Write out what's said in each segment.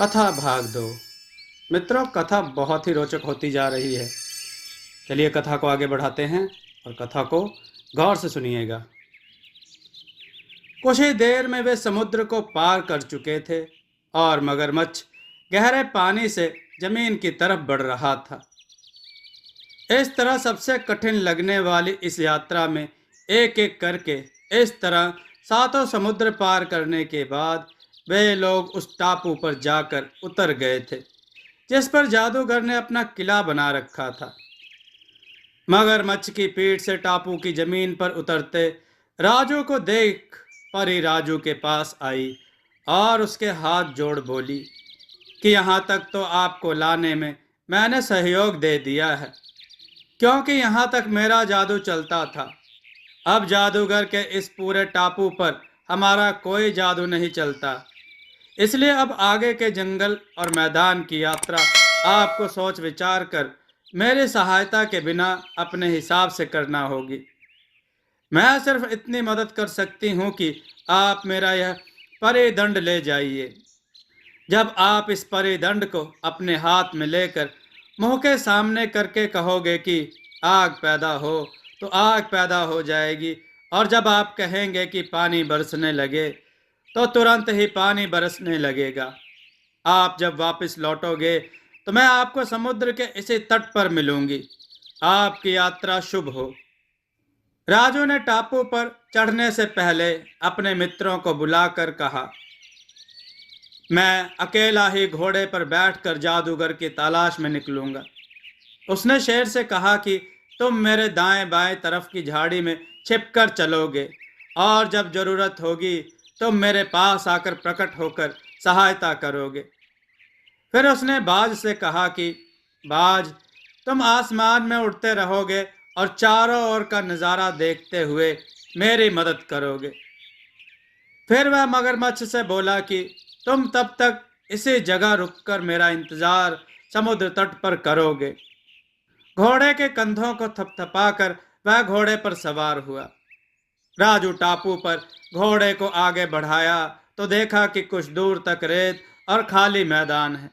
कथा भाग दो। मित्रों, कथा बहुत ही रोचक होती जा रही है। चलिए कथा को आगे बढ़ाते हैं और कथा को गौर से सुनिएगा। कुछ ही देर में वे समुद्र को पार कर चुके थे और मगरमच्छ गहरे पानी से जमीन की तरफ बढ़ रहा था। इस तरह सबसे कठिन लगने वाली इस यात्रा में एक एक करके इस तरह सातों समुद्र पार करने के बाद वे लोग उस टापू पर जाकर उतर गए थे जिस पर जादूगर ने अपना किला बना रखा था। मगरमच्छ की पीठ से टापू की जमीन पर उतरते राजू को देख परी राजू के पास आई और उसके हाथ जोड़ बोली कि यहाँ तक तो आपको लाने में मैंने सहयोग दे दिया है, क्योंकि यहाँ तक मेरा जादू चलता था। अब जादूगर के इस पूरे टापू पर हमारा कोई जादू नहीं चलता, इसलिए अब आगे के जंगल और मैदान की यात्रा आपको सोच विचार कर मेरी सहायता के बिना अपने हिसाब से करना होगी। मैं सिर्फ इतनी मदद कर सकती हूँ कि आप मेरा यह परिदंड ले जाइए। जब आप इस परिदंड को अपने हाथ में लेकर मुंह के सामने करके कहोगे कि आग पैदा हो, तो आग पैदा हो जाएगी, और जब आप कहेंगे कि पानी बरसने लगे, तो तुरंत ही पानी बरसने लगेगा। आप जब वापस लौटोगे तो मैं आपको समुद्र के इसी तट पर मिलूंगी। आपकी यात्रा शुभ हो। राजू ने टापू पर चढ़ने से पहले अपने मित्रों को बुलाकर कहा, मैं अकेला ही घोड़े पर बैठकर जादूगर की तलाश में निकलूंगा। उसने शेर से कहा कि तुम मेरे दाएं बाएं तरफ की झाड़ी में छिपकर चलोगे और जब जरूरत होगी तुम मेरे पास आकर प्रकट होकर सहायता करोगे। फिर उसने बाज से कहा कि बाज, तुम आसमान में उड़ते रहोगे और चारों ओर का नज़ारा देखते हुए मेरी मदद करोगे। फिर वह मगरमच्छ से बोला कि तुम तब तक इसी जगह रुककर मेरा इंतजार समुद्र तट पर करोगे। घोड़े के कंधों को थपथपाकर वह घोड़े पर सवार हुआ। राजू टापू पर घोड़े को आगे बढ़ाया तो देखा कि कुछ दूर तक रेत और खाली मैदान है।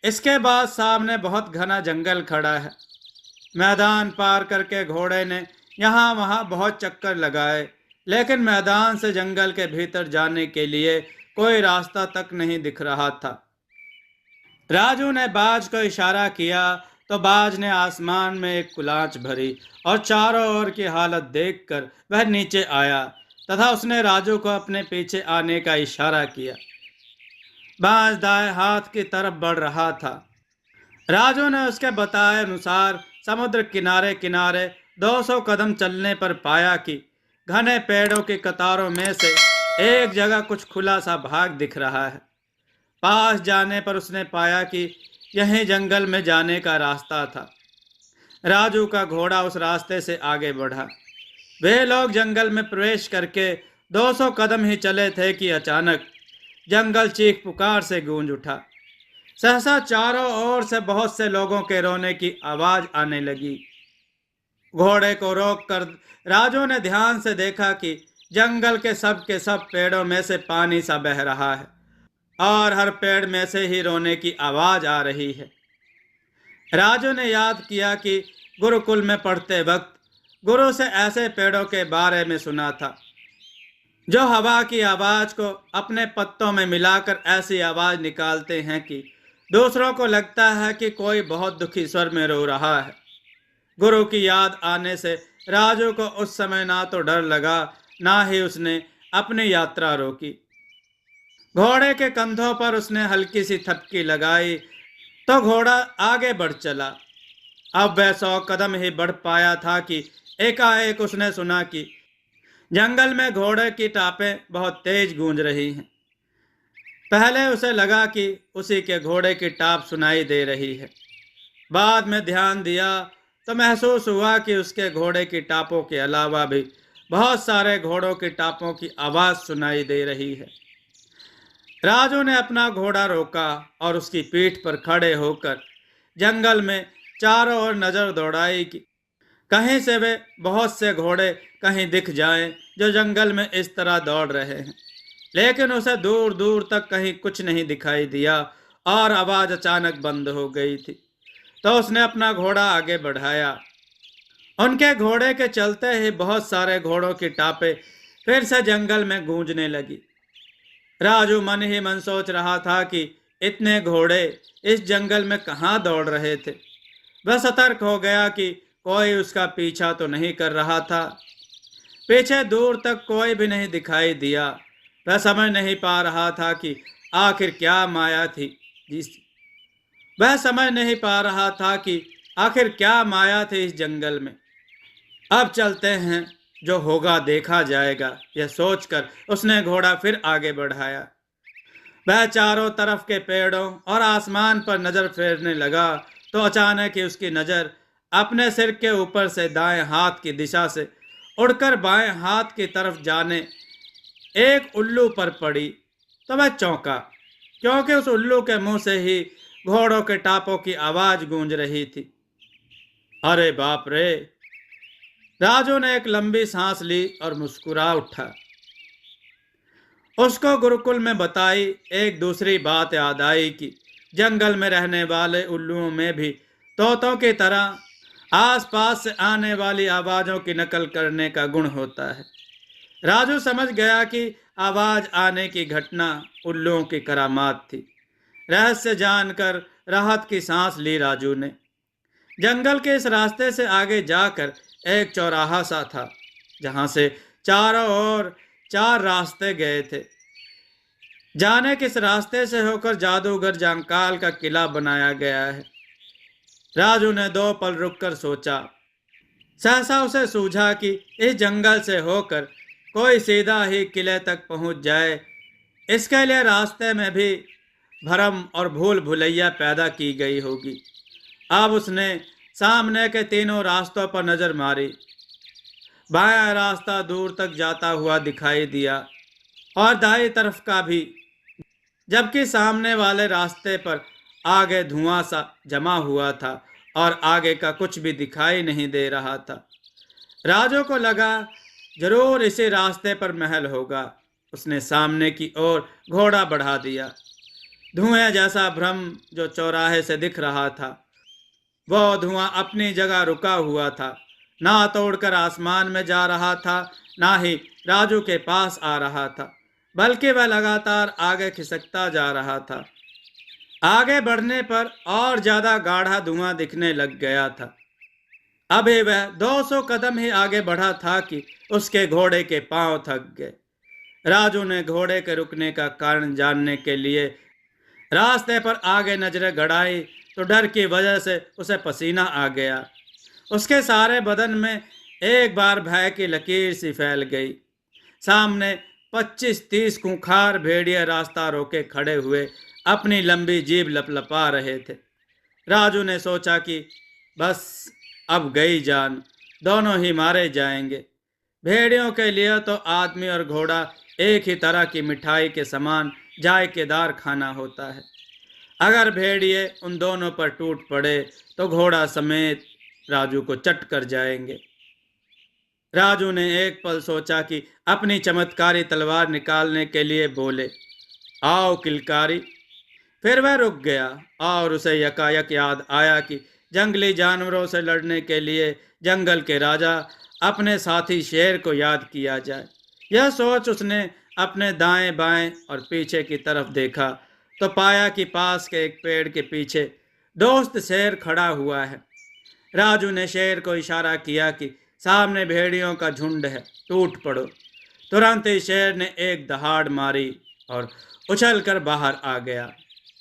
इसके बाद सामने बहुत घना जंगल खड़ा है। मैदान पार करके घोड़े ने यहाँ वहाँ बहुत चक्कर लगाए, लेकिन मैदान से जंगल के भीतर जाने के लिए कोई रास्ता तक नहीं दिख रहा था। राजू ने बाज को इशारा किया तो बाज ने आसमान में एक कुलांच भरी और चारों ओर की हालत देखकर वह नीचे आया तथा उसने राजू को अपने पीछे आने का इशारा किया। बाज दाएं हाथ की तरफ बढ़ रहा था। राजू ने उसके बताए अनुसार समुद्र किनारे किनारे 200 कदम चलने पर पाया कि घने पेड़ों की कतारों में से एक जगह कुछ खुला सा भाग दिख रहा है। पास जाने पर उसने पाया कि यहीं जंगल में जाने का रास्ता था। राजू का घोड़ा उस रास्ते से आगे बढ़ा। वे लोग जंगल में प्रवेश करके 200 कदम ही चले थे कि अचानक जंगल चीख पुकार से गूंज उठा। सहसा चारों ओर से बहुत से लोगों के रोने की आवाज आने लगी। घोड़े को रोककर राजू ने ध्यान से देखा कि जंगल के सब पेड़ों में से पानी सा बह रहा है और हर पेड़ में से ही रोने की आवाज आ रही है। राजू ने याद किया कि गुरुकुल में पढ़ते वक्त गुरु से ऐसे पेड़ों के बारे में सुना था जो हवा की आवाज को अपने पत्तों में मिलाकर ऐसी आवाज निकालते हैं कि दूसरों को लगता है कि कोई बहुत दुखी स्वर में रो रहा है। गुरु की याद आने से राजू को उस समय ना तो डर लगा, ना ही उसने अपनी यात्रा रोकी। घोड़े के कंधों पर उसने हल्की सी थपकी लगाई तो घोड़ा आगे बढ़ चला। अब वह 100 कदम ही बढ़ पाया था कि एकाएक उसने सुना कि जंगल में घोड़े की टापें बहुत तेज गूंज रही हैं। पहले उसे लगा कि उसी के घोड़े की टाप सुनाई दे रही है। बाद में ध्यान दिया तो महसूस हुआ कि उसके घोड़े की टापों के अलावा भी बहुत सारे घोड़ों की टापों की आवाज़ सुनाई दे रही है। राजू ने अपना घोड़ा रोका और उसकी पीठ पर खड़े होकर जंगल में चारों ओर नज़र दौड़ाई कि कहीं से वे बहुत से घोड़े कहीं दिख जाएं जो जंगल में इस तरह दौड़ रहे हैं। लेकिन उसे दूर दूर तक कहीं कुछ नहीं दिखाई दिया और आवाज अचानक बंद हो गई थी। तो उसने अपना घोड़ा आगे बढ़ाया। उनके घोड़े के चलते ही बहुत सारे घोड़ों की टापें फिर से जंगल में गूंजने लगी। राजू मन ही मन सोच रहा था कि इतने घोड़े इस जंगल में कहाँ दौड़ रहे थे। वह सतर्क हो गया कि कोई उसका पीछा तो नहीं कर रहा था। पीछे दूर तक कोई भी नहीं दिखाई दिया। वह समझ नहीं पा रहा था कि आखिर क्या माया थी जिस वह समझ नहीं पा रहा था कि आखिर क्या माया थी इस जंगल में। अब चलते हैं, जो होगा देखा जाएगा, यह सोचकर उसने घोड़ा फिर आगे बढ़ाया। वह चारों तरफ के पेड़ों और आसमान पर नजर फेरने लगा तो अचानक ही उसकी नजर अपने सिर के ऊपर से दाएं हाथ की दिशा से उड़कर बाएं हाथ की तरफ जाने एक उल्लू पर पड़ी। तो वह चौंका, क्योंकि उस उल्लू के मुंह से ही घोड़ों के टापों की आवाज गूंज रही थी। अरे बाप रे! राजू ने एक लंबी सांस ली और मुस्कुरा उठा। उसको गुरुकुल में बताई एक दूसरी बात याद आई कि जंगल में रहने वाले उल्लुओं में भी तोतों की तरह आसपास से आने वाली आवाजों की नकल करने का गुण होता है। राजू समझ गया कि आवाज आने की घटना उल्लुओं की करामात थी। रहस्य जानकर राहत की सांस ली राजू ने। जंगल के इस रास्ते से आगे जाकर एक चौराहा सा था, जहां से चारों ओर चार रास्ते गए थे। जाने किस रास्ते से होकर जादूगर जांकाल का किला बनाया गया है। राजू ने 2 पल रुककर सोचा। सहसा उसे सूझा कि इस जंगल से होकर कोई सीधा ही किले तक पहुंच जाए। इसके लिए रास्ते में भी भरम और भूल भुलैया पैदा की गई होगी। अब उसने सामने के तीनों रास्तों पर नजर मारी। बायां रास्ता दूर तक जाता हुआ दिखाई दिया और दाईं तरफ का भी, जबकि सामने वाले रास्ते पर आगे धुआं सा जमा हुआ था और आगे का कुछ भी दिखाई नहीं दे रहा था। राजू को लगा जरूर इसी रास्ते पर महल होगा। उसने सामने की ओर घोड़ा बढ़ा दिया। धुएं जैसा भ्रम जो चौराहे से दिख रहा था, वह धुआं अपनी जगह रुका हुआ था। ना तोड़कर आसमान में जा रहा था, ना ही राजू के पास आ रहा था, बल्कि वह लगातार आगे खिसकता जा रहा था। आगे बढ़ने पर और ज्यादा गाढ़ा धुआं दिखने लग गया था। अभी वह 200 कदम ही आगे बढ़ा था कि उसके घोड़े के पांव थक गए। राजू ने घोड़े के रुकने का कारण जानने के लिए रास्ते पर आगे नजरें गड़ाई तो डर की वजह से उसे पसीना आ गया। उसके सारे बदन में एक बार भय की लकीर सी फैल गई। सामने 25-30 खूंखार भेड़िए रास्ता रोके खड़े हुए अपनी लंबी जीभ लपलपा रहे थे। राजू ने सोचा कि बस अब गई जान, दोनों ही मारे जाएंगे। भेड़ियों के लिए तो आदमी और घोड़ा एक ही तरह की मिठाई के समान जायकेदार खाना होता है। अगर भेड़िए उन दोनों पर टूट पड़े तो घोड़ा समेत राजू को चट कर जाएंगे। राजू ने एक पल सोचा कि अपनी चमत्कारी तलवार निकालने के लिए बोले, आओ किलकारी। फिर वह रुक गया और उसे यकायक याद आया कि जंगली जानवरों से लड़ने के लिए जंगल के राजा अपने साथी शेर को याद किया जाए। यह सोच उसने अपने दाएं बाएं और पीछे की तरफ देखा तो पाया कि पास के एक पेड़ के पीछे दोस्त शेर खड़ा हुआ है। राजू ने शेर को इशारा किया कि सामने भेड़ियों का झुंड है, टूट पड़ो। तुरंत ही शेर ने एक दहाड़ मारी और उछलकर बाहर आ गया।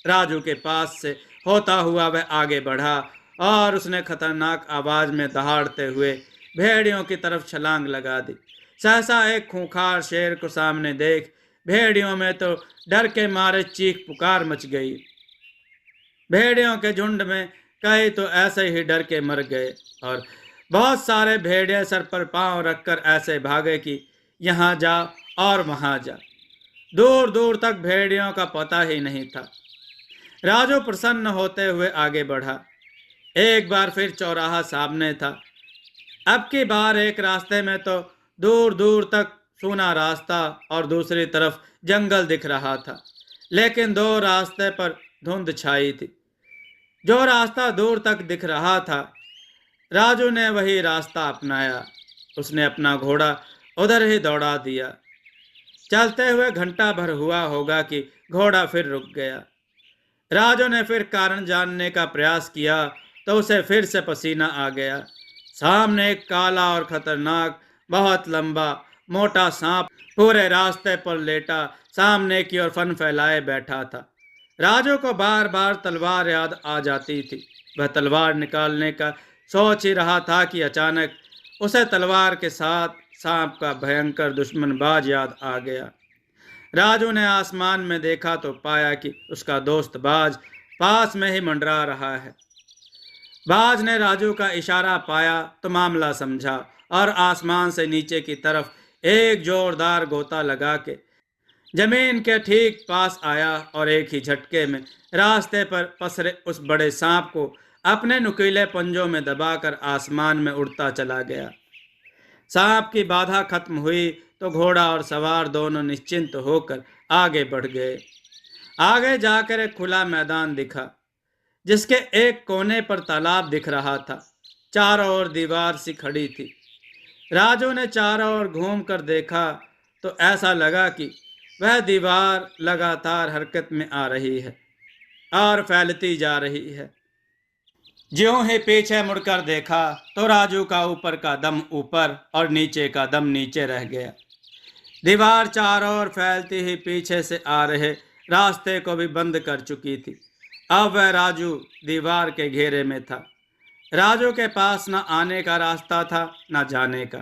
राजू के पास से होता हुआ वह आगे बढ़ा और उसने खतरनाक आवाज में दहाड़ते हुए भेड़ियों की तरफ छलांग लगा दी। सहसा एक खूंखार शेर को सामने देख भेड़ियों में तो डर के मारे चीख पुकार मच गई। भेड़ियों के झुंड में कई तो ऐसे ही डर के मर गए और बहुत सारे भेड़िए सर पर पांव रखकर ऐसे भागे कि यहाँ जा और वहां जा। दूर दूर तक भेड़ियों का पता ही नहीं था। राजू प्रसन्न होते हुए आगे बढ़ा। एक बार फिर चौराहा सामने था। अब की बार एक रास्ते में तो दूर दूर तक सूना रास्ता और दूसरी तरफ जंगल दिख रहा था, लेकिन 2 रास्ते पर धुंध छाई थी। जो रास्ता दूर तक दिख रहा था, राजू ने वही रास्ता अपनाया। उसने अपना घोड़ा उधर ही दौड़ा दिया। चलते हुए घंटा भर हुआ होगा कि घोड़ा फिर रुक गया। राजू ने फिर कारण जानने का प्रयास किया तो उसे फिर से पसीना आ गया। सामने एक काला और खतरनाक, बहुत लंबा मोटा सांप पूरे रास्ते पर लेटा सामने की ओर फन फैलाए बैठा था। राजू को बार बार तलवार याद आ जाती थी। वह तलवार निकालने का सोच ही रहा था कि अचानक उसे तलवार के साथ सांप का भयंकर दुश्मन बाज याद आ गया। राजू ने आसमान में देखा तो पाया कि उसका दोस्त बाज पास में ही मंडरा रहा है। बाज ने राजू का इशारा पाया तो मामला समझा और आसमान से नीचे की तरफ एक जोरदार गोता लगा के जमीन के ठीक पास आया और एक ही झटके में रास्ते पर पसरे उस बड़े सांप को अपने नुकीले पंजों में दबाकर आसमान में उड़ता चला गया। सांप की बाधा खत्म हुई तो घोड़ा और सवार दोनों निश्चिंत होकर आगे बढ़ गए। आगे जाकर एक खुला मैदान दिखा जिसके एक कोने पर तालाब दिख रहा था। चारों ओर दीवार सी खड़ी थी। राजू ने चारों ओर घूम कर देखा तो ऐसा लगा कि वह दीवार लगातार हरकत में आ रही है और फैलती जा रही है। ज्यों ही पीछे मुड़कर देखा तो राजू का ऊपर का दम ऊपर और नीचे का दम नीचे रह गया। दीवार चारों ओर फैलती ही पीछे से आ रहे रास्ते को भी बंद कर चुकी थी। अब वह राजू दीवार के घेरे में था। राजू के पास न आने का रास्ता था न जाने का।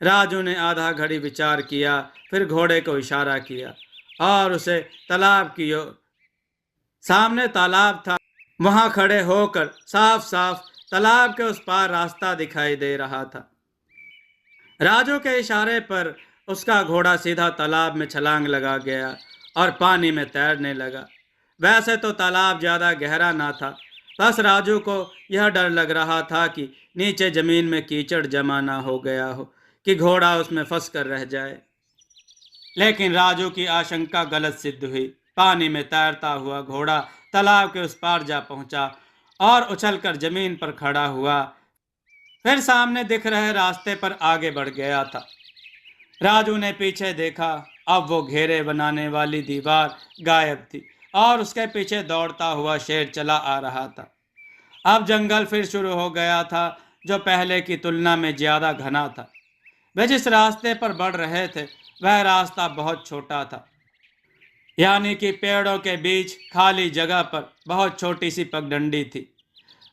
राजू ने आधा घड़ी विचार किया, फिर घोड़े को इशारा किया और उसे तालाब की ओर, सामने तालाब था, वहां खड़े होकर साफ साफ तालाब के उस पार रास्ता दिखाई दे रहा था। राजू के इशारे पर उसका घोड़ा सीधा तालाब में छलांग लगा गया और पानी में तैरने लगा। वैसे तो तालाब ज्यादा गहरा ना था, बस राजू को यह डर लग रहा था कि नीचे जमीन में कीचड़ जमा ना हो गया हो कि घोड़ा उसमें फंस कर रह जाए। लेकिन राजू की आशंका गलत सिद्ध हुई। पानी में तैरता हुआ घोड़ा तालाब के उस पार जा पहुंचा और उछलकर जमीन पर खड़ा हुआ, फिर सामने दिख रहे रास्ते पर आगे बढ़ गया था। राजू ने पीछे देखा, अब वो घेरे बनाने वाली दीवार गायब थी और उसके पीछे दौड़ता हुआ शेर चला आ रहा था। अब जंगल फिर शुरू हो गया था, जो पहले की तुलना में ज्यादा घना था। वे जिस रास्ते पर बढ़ रहे थे वह रास्ता बहुत छोटा था, यानी कि पेड़ों के बीच खाली जगह पर बहुत छोटी सी पगडंडी थी।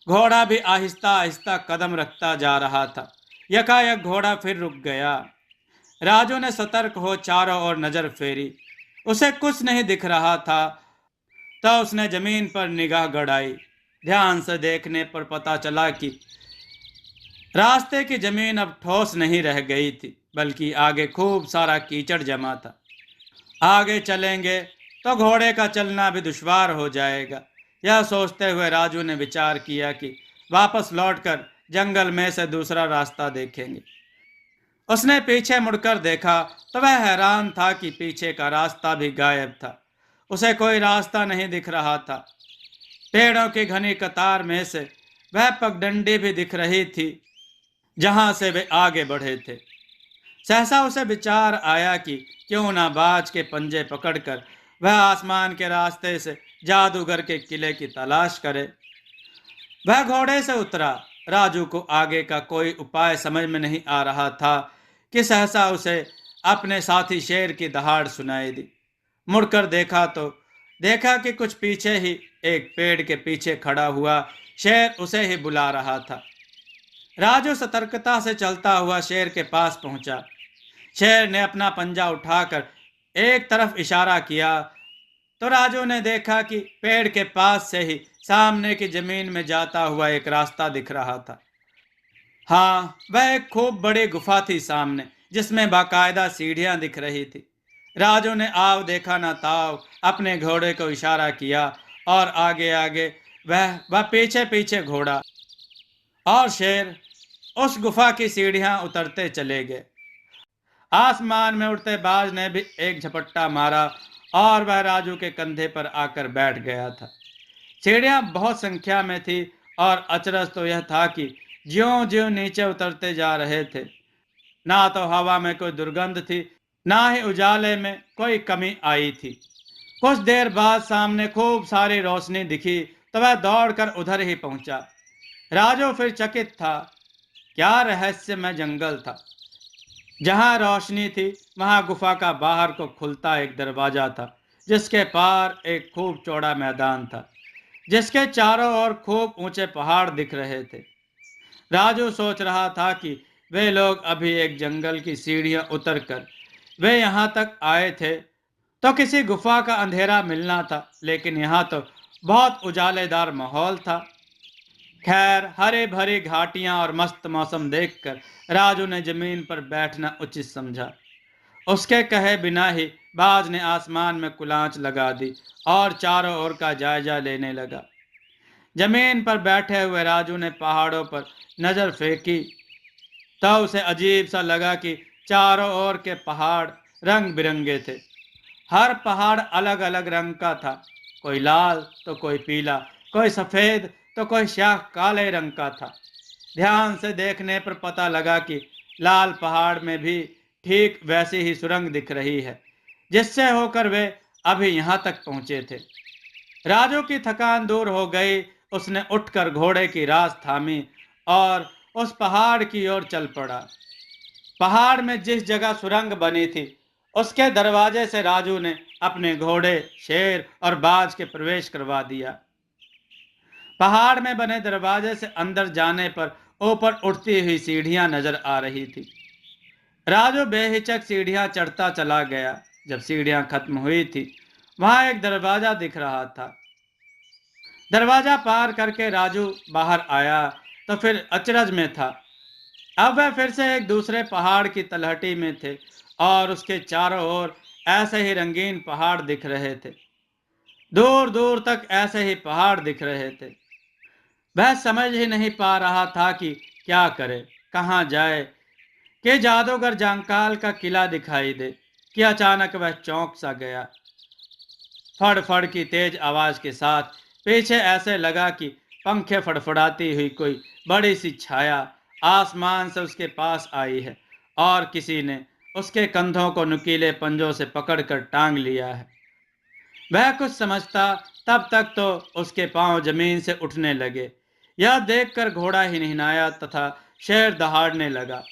घोड़ा भी आहिस्ता आहिस्ता कदम रखता जा रहा था। यकायक घोड़ा फिर रुक गया। राजू ने सतर्क हो चारों ओर नजर फेरी। उसे कुछ नहीं दिख रहा था। तो उसने जमीन पर निगाह गड़ाई। ध्यान से देखने पर पता चला कि रास्ते की जमीन अब ठोस नहीं रह गई थी, बल्कि आगे खूब सारा कीचड़ जमा था। आगे चलेंगे तो घोड़े का चलना भी दुश्वार हो जाएगा। यह सोचते हुए राजू ने विचार किया कि वापस लौटकर जंगल में से दूसरा रास्ता देखेंगे। उसने पीछे मुड़कर देखा तो वह हैरान था कि पीछे का रास्ता भी गायब था। उसे कोई रास्ता नहीं दिख रहा था। पेड़ों की घनी कतार में से वह पगडंडी भी दिख रही थी जहां से वे आगे बढ़े थे। सहसा उसे विचार आया कि क्यों ना बाज के पंजे पकड़कर वह आसमान के रास्ते से जादूगर के किले की तलाश करे। वह घोड़े से उतरा। राजू को आगे का कोई उपाय समझ में नहीं आ रहा था कि सहसा उसे अपने साथी शेर की दहाड़ सुनाई दी। मुड़कर देखा तो देखा कि कुछ पीछे ही एक पेड़ के पीछे खड़ा हुआ शेर उसे ही बुला रहा था। राजू सतर्कता से चलता हुआ शेर के पास पहुंचा। शेर ने अपना पंजा उठाकर एक तरफ इशारा किया तो राजू ने देखा कि पेड़ के पास से ही सामने की जमीन में जाता हुआ एक रास्ता दिख रहा था। हाँ, वह एक खूब बड़ी गुफा थी सामने, जिसमें बाकायदा सीढ़ियां दिख रही थी। राजू ने आव देखा ना ताव अपने घोड़े को इशारा किया और आगे आगे वह पीछे पीछे घोड़ा और शेर उस गुफा की सीढ़ियां उतरते चले गए। आसमान में उड़ते बाज ने भी एक झपट्टा मारा और वह राजू के कंधे पर आकर बैठ गया था। सीढ़ियां बहुत संख्या में थी और अचरज तो यह था कि ज्यों ज्यों नीचे उतरते जा रहे थे, ना तो हवा में कोई दुर्गंध थी, ना ही उजाले में कोई कमी आई थी। कुछ देर बाद सामने खूब सारी रोशनी दिखी तो वह दौड़कर उधर ही पहुंचा। राजू फिर चकित था। क्या रहस्यमय जंगल था। जहां रोशनी थी वहां गुफा का बाहर को खुलता एक दरवाजा था, जिसके पार एक खूब चौड़ा मैदान था, जिसके चारों ओर खूब ऊंचे पहाड़ दिख रहे थे। राजू सोच रहा था कि वे लोग अभी एक जंगल की सीढ़ियां उतरकर वे यहाँ तक आए थे तो किसी गुफा का अंधेरा मिलना था, लेकिन यहाँ तो बहुत उजालेदार माहौल था। खैर, हरे भरी घाटियां और मस्त मौसम देखकर राजू ने जमीन पर बैठना उचित समझा। उसके कहे बिना ही बाज ने आसमान में कुलांच लगा दी और चारों ओर का जायजा लेने लगा। जमीन पर बैठे हुए राजू ने पहाड़ों पर नजर फेंकी तो उसे अजीब सा लगा कि चारों ओर के पहाड़ रंग बिरंगे थे। हर पहाड़ अलग अलग रंग का था। कोई लाल तो कोई पीला, कोई सफेद तो कोई स्याह काले रंग का था। ध्यान से देखने पर पता लगा कि लाल पहाड़ में भी ठीक वैसी ही सुरंग दिख रही है जिससे होकर वे अभी यहाँ तक पहुंचे थे। राजू की थकान दूर हो गई। उसने उठकर घोड़े की रास थामी और उस पहाड़ की ओर चल पड़ा। पहाड़ में जिस जगह सुरंग बनी थी उसके दरवाजे से राजू ने अपने घोड़े, शेर और बाज के प्रवेश करवा दिया। पहाड़ में बने दरवाजे से अंदर जाने पर ऊपर उठती हुई सीढ़ियां नजर आ रही थी। राजू बेहिचक सीढ़ियां चढ़ता चला गया। जब सीढ़ियां खत्म हुई थी वहां एक दरवाजा दिख रहा था। दरवाजा पार करके राजू बाहर आया तो फिर अचरज में था। अब वह फिर से एक दूसरे पहाड़ की तलहटी में थे और उसके चारों ओर ऐसे ही रंगीन पहाड़ दिख रहे थे। दूर दूर तक ऐसे ही पहाड़ दिख रहे थे। वह समझ ही नहीं पा रहा था कि क्या करे, कहाँ जाए। कि जादूगर जांकाल का किला दिखाई दे कि अचानक वह चौंक सा गया। फड़ फड़ की तेज आवाज के साथ पीछे ऐसे लगा कि पंखे फड़फड़ाती हुई कोई बड़ी सी छाया आसमान से उसके पास आई है और किसी ने उसके कंधों को नुकीले पंजों से पकड़कर टांग लिया है। वह कुछ समझता तब तक तो उसके पांव जमीन से उठने लगे। यह देखकर घोड़ा ही हिनहिनाया तथा शेर दहाड़ने लगा।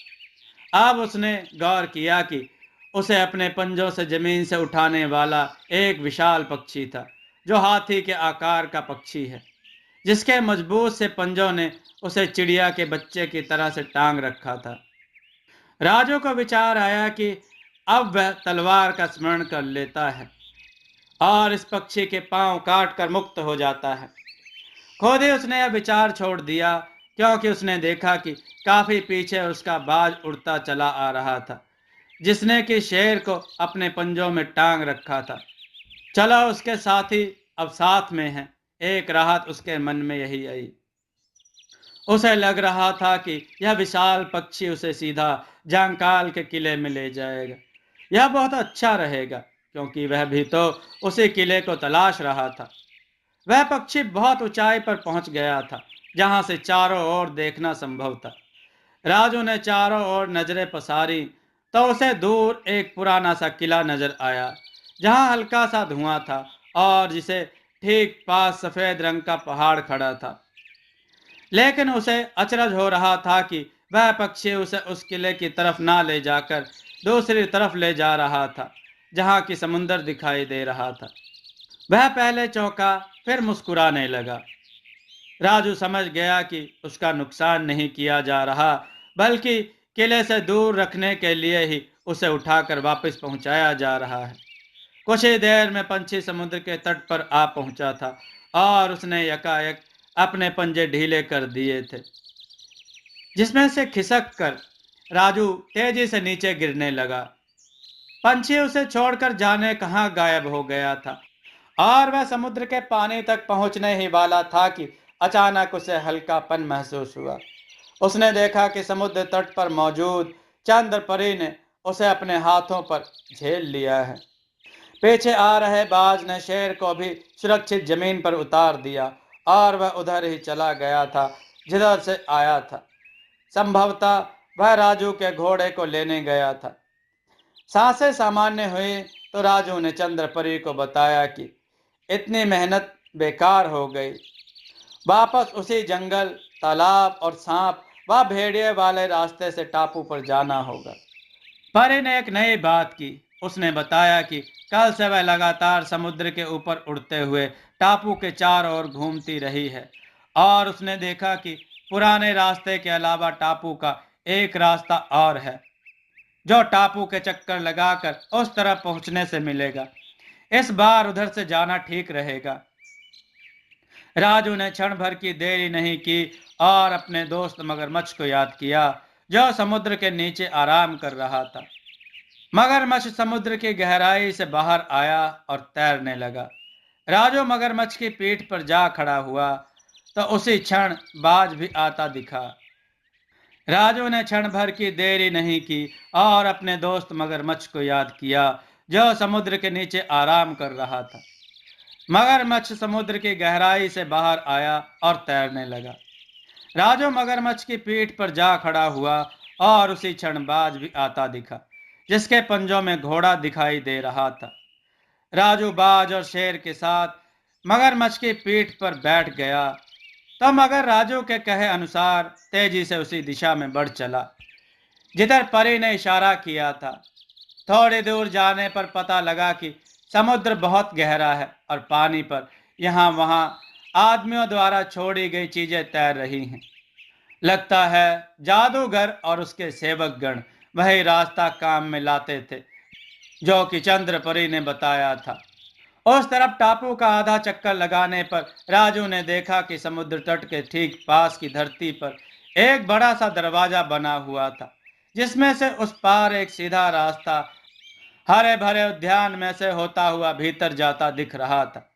अब उसने गौर किया कि उसे अपने पंजों से जमीन से उठाने वाला एक विशाल पक्षी था, जो हाथी के आकार का पक्षी है, जिसके मजबूत से पंजों ने उसे चिड़िया के बच्चे की तरह से टांग रखा था। राजू को विचार आया कि अब वह तलवार का स्मरण कर लेता है और इस पक्षी के पांव काट कर मुक्त हो जाता है। खुद ही उसने यह विचार छोड़ दिया, क्योंकि उसने देखा कि काफी पीछे उसका बाज उड़ता चला आ रहा था, जिसने कि शेर को अपने पंजों में टांग रखा था। चला उसके साथी अब साथ में है। एक राहत उसके मन में यही आई। उसे लग रहा था कि यह विशाल पक्षी उसे सीधा जांकाल के किले में ले जाएगा। यह बहुत अच्छा रहेगा, क्योंकि वह भी तो उसी किले को तलाश रहा था। वह पक्षी बहुत ऊंचाई पर पहुंच गया था, जहां से चारों ओर देखना संभव था। राजू ने चारों ओर नजरें पसारी तो उसे दूर एक पुराना सा किला नजर आया, जहां हल्का सा धुआं था और जिसे ठीक पास सफेद रंग का पहाड़ खड़ा था। लेकिन उसे अचरज हो रहा था कि वह पक्षी उसे उस किले की तरफ ना ले जाकर दूसरी तरफ ले जा रहा था, जहां की समुंदर दिखाई दे रहा था। वह पहले चौंका, फिर मुस्कुराने लगा। राजू समझ गया कि उसका नुकसान नहीं किया जा रहा, बल्कि किले से दूर रखने के लिए ही उसे उठाकर वापस पहुंचाया जा रहा है। कुछ ही देर में पंछी समुद्र के तट पर आ पहुंचा था और उसने यकायक अपने पंजे ढीले कर दिए थे, जिसमें से खिसक कर राजू तेजी से नीचे गिरने लगा। पंछी उसे छोड़कर जाने कहाँ गायब हो गया था और वह समुद्र के पानी तक पहुंचने ही वाला था कि अचानक उसे हल्कापन महसूस हुआ। उसने देखा कि समुद्र तट पर मौजूद चंद्र परी ने उसे अपने हाथों पर झेल लिया है। पीछे आ रहे बाज ने शेर को भी सुरक्षित जमीन पर उतार दिया और वह उधर ही चला गया था जिधर से आया था। संभवतः वह राजू के घोड़े को लेने गया था। सांसें सामान्य हुई तो राजू ने चंद्रपरी को बताया कि इतनी मेहनत बेकार हो गई। वापस उसी जंगल, तालाब और सांप व भेड़िए वाले रास्ते से टापू पर जाना होगा। परी ने एक नई बात की। उसने बताया कि कल से वह लगातार समुद्र के ऊपर उड़ते हुए टापू के चारों ओर घूमती रही है और उसने देखा कि पुराने रास्ते के अलावा टापू का एक रास्ता और है जो टापू के चक्कर लगाकर उस तरफ पहुंचने से मिलेगा। इस बार उधर से जाना ठीक रहेगा। राजू ने क्षण भर की देरी नहीं की और अपने दोस्त मगरमच्छ को याद किया जो समुद्र के नीचे आराम कर रहा था। मगरमच्छ समुद्र की गहराई से बाहर आया और तैरने लगा। राजू मगरमच्छ की पीठ पर जा खड़ा हुआ तो उसी क्षण बाज भी आता दिखा। राजू ने क्षण भर की देरी नहीं की और अपने दोस्त मगरमच्छ को याद किया जो समुद्र के नीचे आराम कर रहा था। मगरमच्छ समुद्र की गहराई से बाहर आया और तैरने लगा। राजू मगरमच्छ की पीठ पर जा खड़ा हुआ और उसी क्षण बाज भी आता दिखा जिसके पंजों में घोड़ा दिखाई दे रहा था। राजू बाज और शेर के साथ मगरमच्छ की पीठ पर बैठ गया तो मगर राजू के कहे अनुसार तेजी से उसी दिशा में बढ़ चला जिधर परी ने इशारा किया था। थोड़ी दूर जाने पर पता लगा कि समुद्र बहुत गहरा है और पानी पर यहाँ वहाँ आदमियों द्वारा छोड़ी गई चीजें तैर रही हैं। लगता है जादूगर और उसके सेवकगण वही रास्ता काम में लाते थे जो कि चंद्रपरी ने बताया था। उस तरफ टापू का आधा चक्कर लगाने पर राजू ने देखा कि समुद्र तट के ठीक पास की धरती पर एक बड़ा सा दरवाजा बना हुआ था जिसमें से उस पार एक सीधा रास्ता हरे भरे उद्यान में से होता हुआ भीतर जाता दिख रहा था।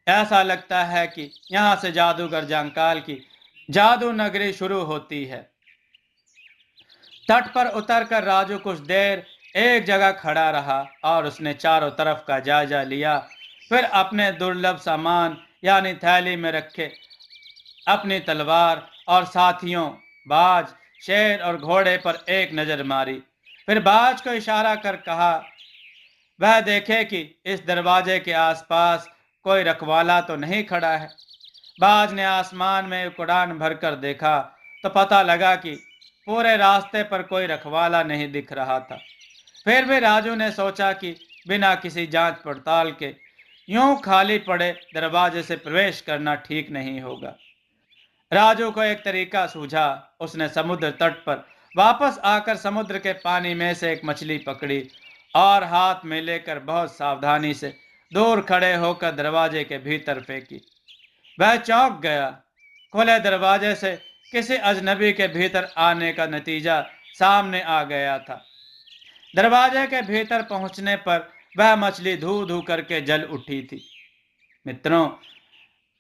ऐसा लगता है कि यहाँ से जादूगर जंकाल की जादू नगरी शुरू होती है। तट पर उतरकर राजू कुछ देर एक जगह खड़ा रहा और उसने चारों तरफ का जायजा लिया। फिर अपने दुर्लभ सामान यानी थैली में रखे अपनी तलवार और साथियों बाज, शेर और घोड़े पर एक नजर मारी। फिर बाज को इशारा कर कहा वह देखे कि इस दरवाजे के आसपास कोई रखवाला तो नहीं खड़ा है। बाज ने आसमान में एक उड़ान भरकर देखा तो पता लगा कि पूरे रास्ते पर कोई रखवाला नहीं दिख रहा था। फिर भी राजू ने सोचा कि बिना किसी जांच पड़ताल के यूं खाली पड़े दरवाजे से प्रवेश करना ठीक नहीं होगा। राजू को एक तरीका सूझा। उसने समुद्र तट पर वापस आकर समुद्र के पानी में से एक मछली पकड़ी और हाथ में लेकर बहुत सावधानी से दूर खड़े होकर दरवाजे के भीतर फेंकी। वह चौंक गया। खुले दरवाजे से किसी अजनबी के भीतर आने का नतीजा सामने आ गया था। दरवाजे के भीतर पहुंचने पर वह मछली धू धू करके जल उठी थी। मित्रों,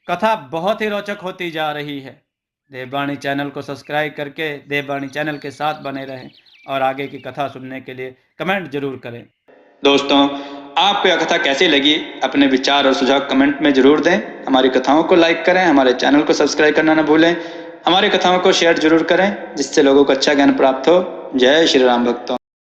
कथा बहुत ही रोचक होती जा रही है। देववाणी चैनल को सब्सक्राइब करके देववाणी चैनल के साथ बने रहें और आगे की कथा सुनने के लिए कमेंट जरूर करें। दोस्तों, आपको यह कथा कैसी लगी अपने विचार और सुझाव कमेंट में जरूर दें। हमारी कथाओं को लाइक करें, हमारे चैनल को सब्सक्राइब करना न भूलें। हमारी कथाओं को शेयर जरूर करें जिससे लोगों को अच्छा ज्ञान प्राप्त हो। जय श्री राम भक्तों।